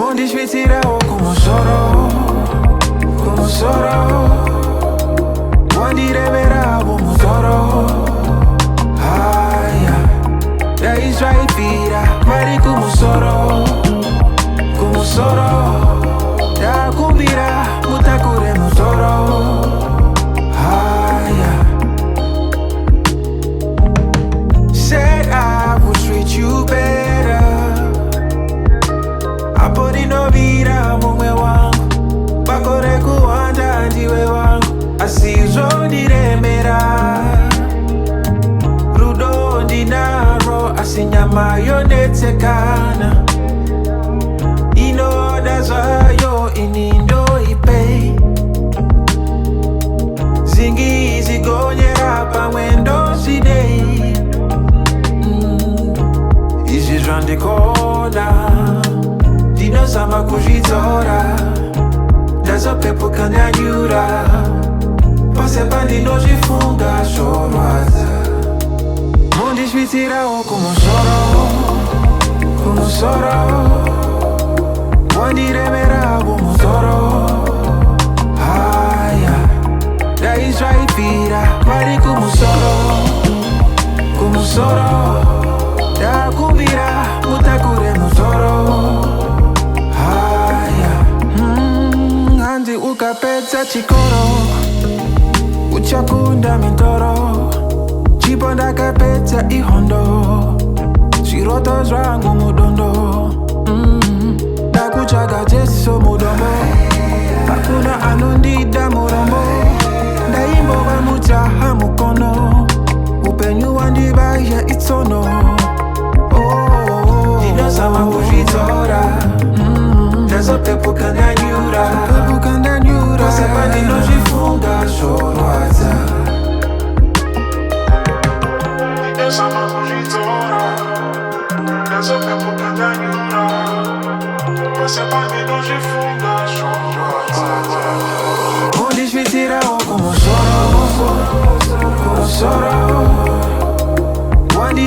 Onde esvitira o como soro, como soro. Onde reverá o mutoro. Da Israel vira, pare como soro, como soro. Da kumbira, mutakure mutoro. Said I would treat you better. Apodi no vira mume wangu, bakore kuanda ndiwe wangu. Asizo ndiremera, rudo ndinaro, asinyama yonetekana. Ino dazayo inindo ipe. Zingi zigonyera pamwendo sidei. Izi jwande kona, dino sama kujitora. Dazo pepo kanyanyura, pase bandino jifunga chorwaza. Mundi svitira o como soro, como soro. Mundi remera o mutoro. Da Israel vira, pare como soro, como soro. Da kumbira, mutakure mutoro. Andi ukapeta chikoro, uchakunda mitoro. Chiponda kapeta ihondo, chiroto zwangu mudondo. Dakuchaga jeso mudombo, hakuna anondida murombo. Daimbo bamutaha mukono, upenyu wandibaya itsono. Dino sama kujitora, dazo pepo kanyanyura. Pase bandino jifunga chorwaza. Dino sama kujitora, dazo pepo kanyanyura. Pase bandino jifunga chorwaza. Onde esvitira o como soro, como soro. Onde